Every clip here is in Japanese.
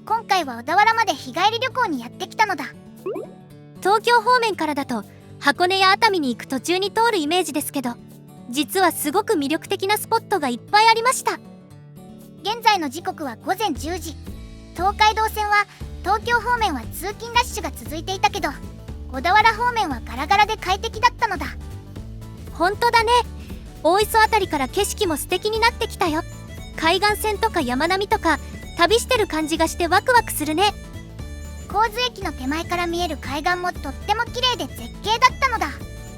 今回は小田原まで日帰り旅行にやってきたのだ。東京方面からだと箱根や熱海に行く途中に通るイメージですけど、実はすごく魅力的なスポットがいっぱいありました。現在の時刻は午前10時。東海道線は東京方面は通勤ラッシュが続いていたけど、小田原方面はガラガラで快適だったのだ。本当だね。大磯あたりから景色も素敵になってきたよ。海岸線とか山並みとか旅してる感じがしてワクワクするね。神津駅の手前から見える海岸もとっても綺麗で絶景だったのだ。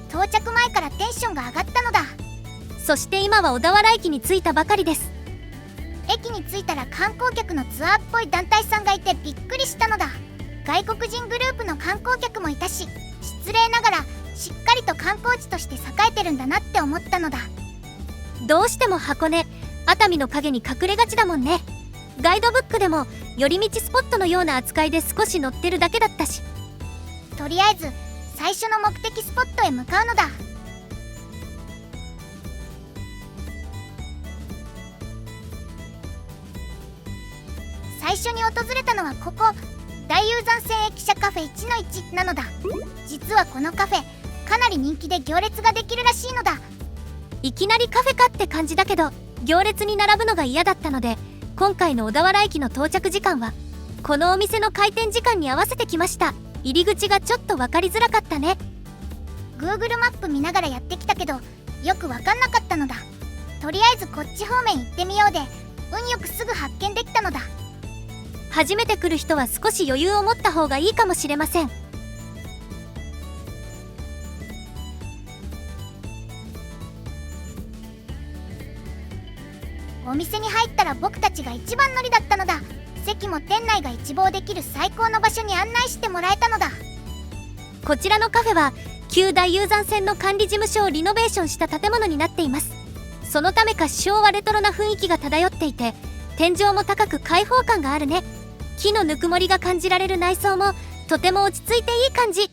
到着前からテンションが上がったのだ。そして今は小田原駅に着いたばかりです。駅に着いたら観光客のツアーっぽい団体さんがいてびっくりしたのだ。外国人グループの観光客もいたし、失礼ながらしっかりと観光地として栄えてるんだなって思ったのだ。どうしても箱根、熱海の影に隠れがちだもんね。ガイドブックでも寄り道スポットのような扱いで少し載ってるだけだったし。とりあえず最初の目的スポットへ向かうのだ。最初に訪れたのはここ、大雄山線駅舎カフェ 1-1 なのだ。実はこのカフェかなり人気で行列ができるらしいのだ。いきなりカフェかって感じだけど、行列に並ぶのが嫌だったので、今回の小田原駅の到着時間はこのお店の開店時間に合わせてきました。入り口がちょっと分かりづらかったね。 Google マップ見ながらやってきたけどよく分かんなかったのだ。とりあえずこっち方面行ってみようで、運よくすぐ発見できたのだ。初めて来る人は少し余裕を持った方がいいかもしれません。お店に入ったら僕たちが一番乗りだったのだ。席も店内が一望できる最高の場所に案内してもらえたのだ。こちらのカフェは旧大雄山線の管理事務所をリノベーションした建物になっています。そのためか昭和レトロな雰囲気が漂っていて、天井も高く開放感があるね。木のぬくもりが感じられる内装もとても落ち着いていい感じ。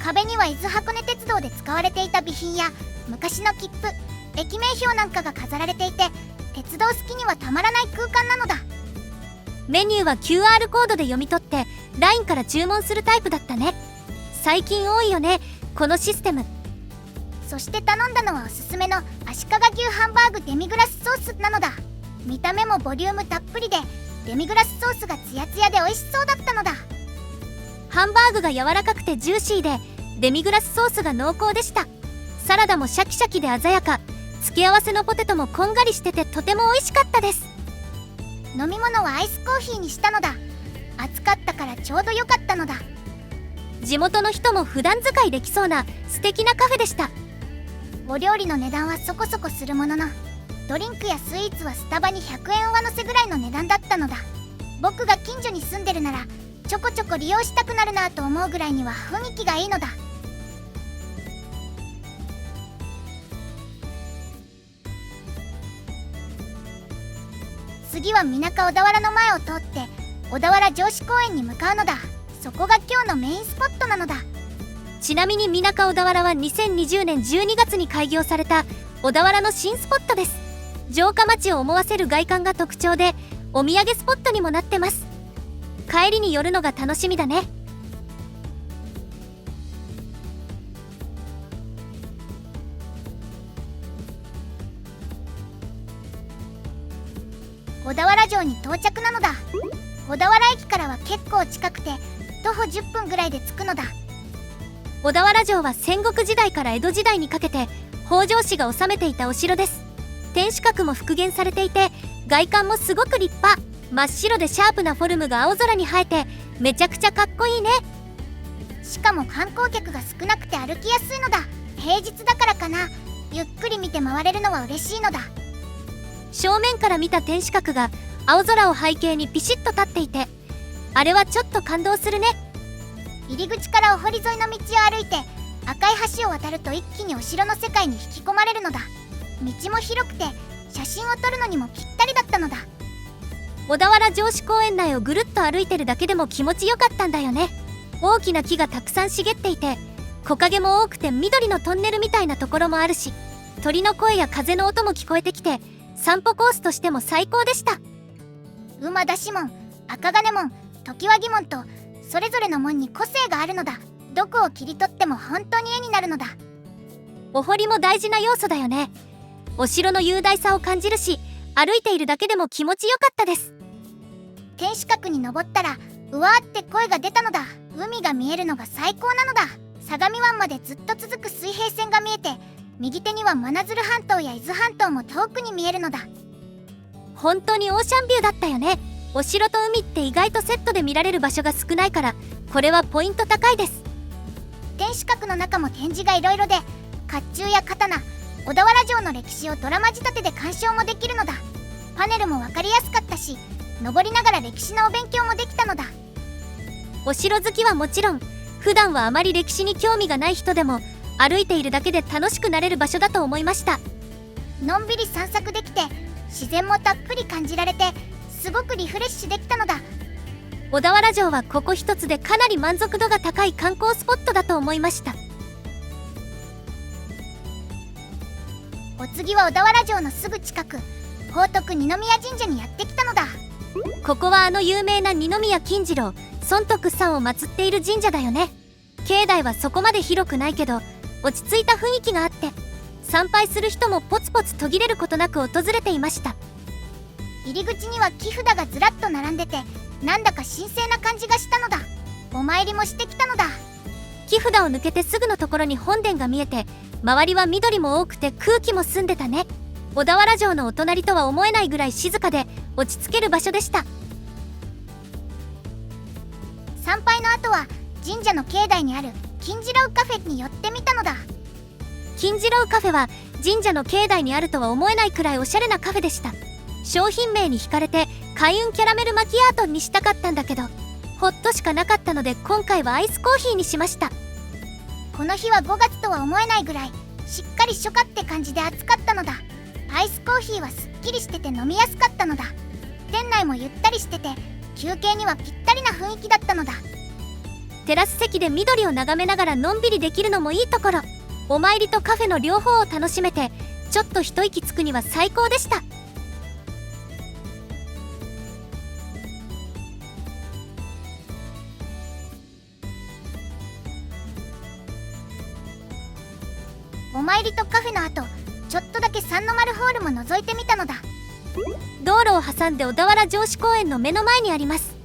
壁には伊豆箱根鉄道で使われていた備品や昔の切符、駅名標なんかが飾られていて、鉄道好きにはたまらない空間なのだ。メニューは QR コードで読み取って LINE から注文するタイプだったね。最近多いよね、このシステム。そして頼んだのはおすすめの足利牛ハンバーグデミグラスソースなのだ。見た目もボリュームたっぷりで、デミグラスソースがツヤツヤで美味しそうだったのだ。ハンバーグが柔らかくてジューシーで、デミグラスソースが濃厚でした。サラダもシャキシャキで鮮やか、付け合わせのポテトもこんがりしててとても美味しかったです。飲み物はアイスコーヒーにしたのだ。暑かったからちょうど良かったのだ。地元の人も普段使いできそうな素敵なカフェでした。お料理の値段はそこそこするものの、ドリンクやスイーツはスタバに100円上乗せぐらいの値段だったのだ。僕が近所に住んでるならちょこちょこ利用したくなるなと思うぐらいには雰囲気がいいのだ。次は水中小田原の前を通って小田原城址公園に向かうのだ。そこが今日のメインスポットなのだ。ちなみに水中小田原は2020年12月に開業された小田原の新スポットです。城下町を思わせる外観が特徴で、お土産スポットにもなってます。帰りに寄るのが楽しみだね。小田原城に到着なのだ。小田原駅からは結構近くて徒歩10分ぐらいで着くのだ。小田原城は戦国時代から江戸時代にかけて北条氏が治めていたお城です。天守閣も復元されていて、外観もすごく立派。真っ白でシャープなフォルムが青空に映えてめちゃくちゃかっこいいね。しかも観光客が少なくて歩きやすいのだ。平日だからかな、ゆっくり見て回れるのは嬉しいのだ。正面から見た天守閣が青空を背景にピシッと立っていて、あれはちょっと感動するね。入り口からお堀沿いの道を歩いて赤い橋を渡ると一気にお城の世界に引き込まれるのだ。道も広くて写真を撮るのにもぴったりだったのだ。小田原城址公園内をぐるっと歩いてるだけでも気持ちよかったんだよね。大きな木がたくさん茂っていて、木陰も多くて緑のトンネルみたいなところもあるし、鳥の声や風の音も聞こえてきて、散歩コースとしても最高でした。馬出し門、赤金門、常盤木門とそれぞれの門に個性があるのだ。どこを切り取っても本当に絵になるのだ。お堀も大事な要素だよね。お城の雄大さを感じるし、歩いているだけでも気持ちよかったです。天守閣に登ったらうわーって声が出たのだ。海が見えるのが最高なのだ。相模湾までずっと続く水平線が見えて、右手には真鶴半島や伊豆半島も遠くに見えるのだ。本当にオーシャンビューだったよね。お城と海って意外とセットで見られる場所が少ないから、これはポイント高いです。天守閣の中も展示がいろいろで、甲冑や刀、小田原城の歴史をドラマ仕立てで鑑賞もできるのだ。パネルも分かりやすかったし、登りながら歴史のお勉強もできたのだ。お城好きはもちろん、普段はあまり歴史に興味がない人でも歩いているだけで楽しくなれる場所だと思いました。のんびり散策できて、自然もたっぷり感じられて、すごくリフレッシュできたのだ。小田原城はここ一つでかなり満足度が高い観光スポットだと思いました。お次は小田原城のすぐ近く、宝徳二宮神社にやってきたのだ。ここはあの有名な二宮金次郎、尊徳さんを祀っている神社だよね。境内はそこまで広くないけど、落ち着いた雰囲気があって、参拝する人もポツポツ途切れることなく訪れていました。入り口には木札がずらっと並んでて、なんだか神聖な感じがしたのだ。お参りもしてきたのだ。木札を抜けてすぐのところに本殿が見えて、周りは緑も多くて空気も澄んでたね。小田原城のお隣とは思えないぐらい静かで落ち着ける場所でした。参拝の後は神社の境内にある金次郎カフェに寄ってみたのだ。金次郎カフェは神社の境内にあるとは思えないくらいおしゃれなカフェでした。商品名に惹かれて開運キャラメルマキアートにしたかったんだけど、ホットしかなかったので今回はアイスコーヒーにしました。この日は5月とは思えないぐらいしっかり初夏って感じで暑かったのだ。アイスコーヒーはすっきりしてて飲みやすかったのだ。店内もゆったりしてて休憩にはぴったりな雰囲気だったのだ。テラス席で緑を眺めながらのんびりできるのもいいところ。お参りとカフェの両方を楽しめて、ちょっと一息つくには最高でした。お参りとカフェの後、ちょっとだけ三の丸ホールも覗いてみたのだ。道路を挟んで小田原城址公園の目の前にあります。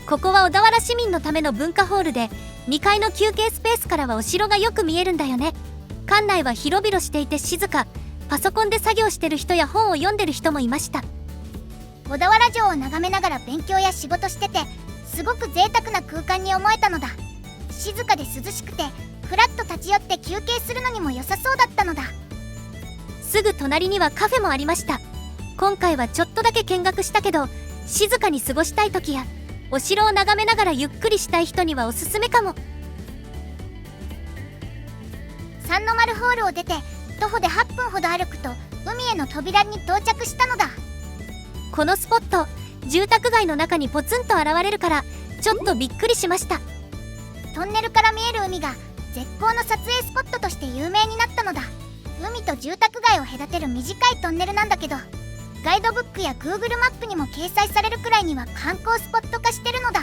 ここは小田原市民のための文化ホールで、2階の休憩スペースからはお城がよく見えるんだよね。館内は広々していて静か。パソコンで作業してる人や本を読んでる人もいました。小田原城を眺めながら勉強や仕事してて、すごく贅沢な空間に思えたのだ。静かで涼しくて、ふらっと立ち寄って休憩するのにも良さそうだったのだ。すぐ隣にはカフェもありました。今回はちょっとだけ見学したけど、静かに過ごしたい時やお城を眺めながらゆっくりしたい人にはおすすめかも。三の丸ホールを出て徒歩で8分ほど歩くと海への扉に到着したのだ。このスポット、住宅街の中にポツンと現れるからちょっとびっくりしました。トンネルから見える海が絶好の撮影スポットとして有名になったのだ。海と住宅街を隔てる短いトンネルなんだけど、ガイドブックや Google マップにも掲載されるくらいには観光スポット化してるのだ。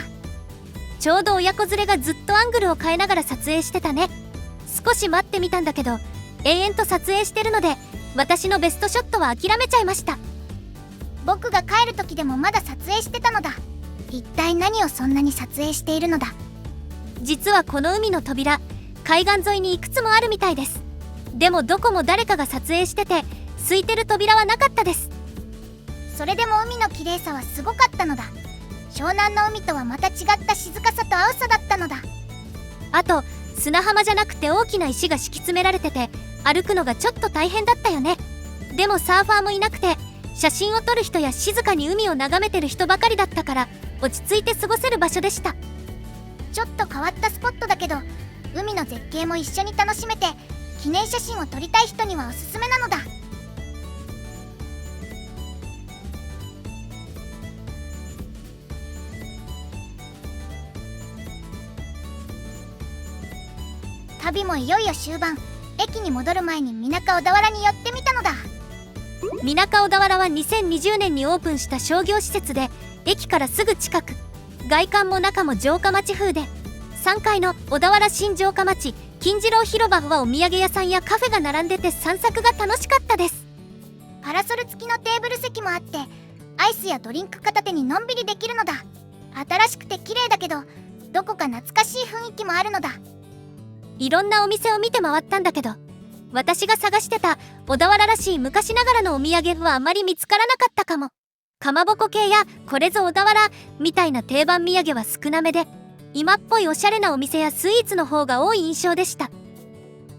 ちょうど親子連れがずっとアングルを変えながら撮影してたね。少し待ってみたんだけど、延々と撮影してるので私のベストショットは諦めちゃいました。僕が帰る時でもまだ撮影してたのだ。一体何をそんなに撮影しているのだ。実はこの海の扉、海岸沿いにいくつもあるみたいです。でもどこも誰かが撮影してて、空いてる扉はなかったです。それでも海の綺麗さはすごかったのだ。湘南の海とはまた違った静かさと青さだったのだ。あと砂浜じゃなくて大きな石が敷き詰められてて、歩くのがちょっと大変だったよね。でもサーファーもいなくて、写真を撮る人や静かに海を眺めてる人ばかりだったから、落ち着いて過ごせる場所でした。ちょっと変わったスポットだけど、海の絶景も一緒に楽しめて、記念写真を撮りたい人にはおすすめなのだ。旅もいよいよ終盤。駅に戻る前に水中小田原に寄ってみたのだ。水中小田原は2020年にオープンした商業施設で、駅からすぐ近く。外観も中も城下町風で、3階の小田原新城下町金次郎広場はお土産屋さんやカフェが並んでて散策が楽しかったです。パラソル付きのテーブル席もあって、アイスやドリンク片手にのんびりできるのだ。新しくて綺麗だけど、どこか懐かしい雰囲気もあるのだ。いろんなお店を見て回ったんだけど、私が探してた小田原らしい昔ながらのお土産はあまり見つからなかったかも。かまぼこ系やこれぞ小田原みたいな定番土産は少なめで、今っぽいおしゃれなお店やスイーツの方が多い印象でした。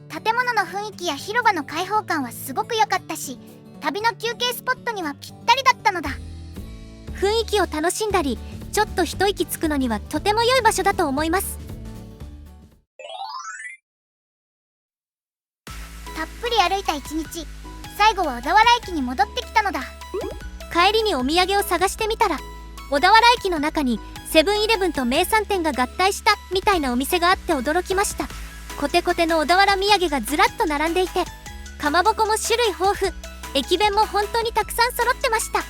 建物の雰囲気や広場の開放感はすごく良かったし、旅の休憩スポットにはぴったりだったのだ。雰囲気を楽しんだり、ちょっと一息つくのにはとても良い場所だと思います。たっぷり歩いた一日、最後は小田原駅に戻ってきたのだ。帰りにお土産を探してみたら、小田原駅の中にセブンイレブンと名産店が合体したみたいなお店があって驚きました。コテコテの小田原土産がずらっと並んでいて、かまぼこも種類豊富、駅弁も本当にたくさん揃ってました。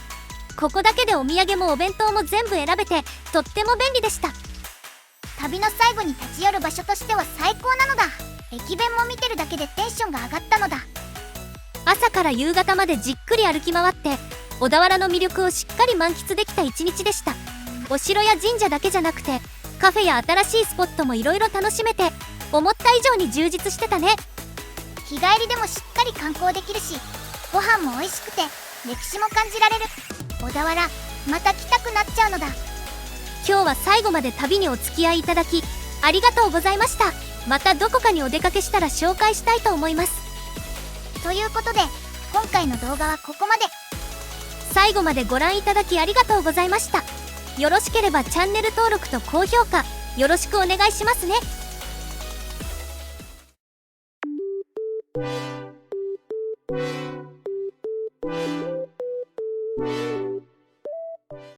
ここだけでお土産もお弁当も全部選べてとっても便利でした。旅の最後に立ち寄る場所としては最高なのだ。駅弁も見てるだけでテンションが上がったのだ。朝から夕方までじっくり歩き回って小田原の魅力をしっかり満喫できた一日でした。お城や神社だけじゃなくてカフェや新しいスポットもいろいろ楽しめて、思った以上に充実してたね。日帰りでもしっかり観光できるし、ご飯も美味しくて歴史も感じられる。小田原また来たくなっちゃうのだ。今日は最後まで旅にお付き合いいただきありがとうございました。またどこかにお出かけしたら紹介したいと思います。ということで今回の動画はここまで。最後までご覧いただきありがとうございました。よろしければチャンネル登録と高評価よろしくお願いしますね。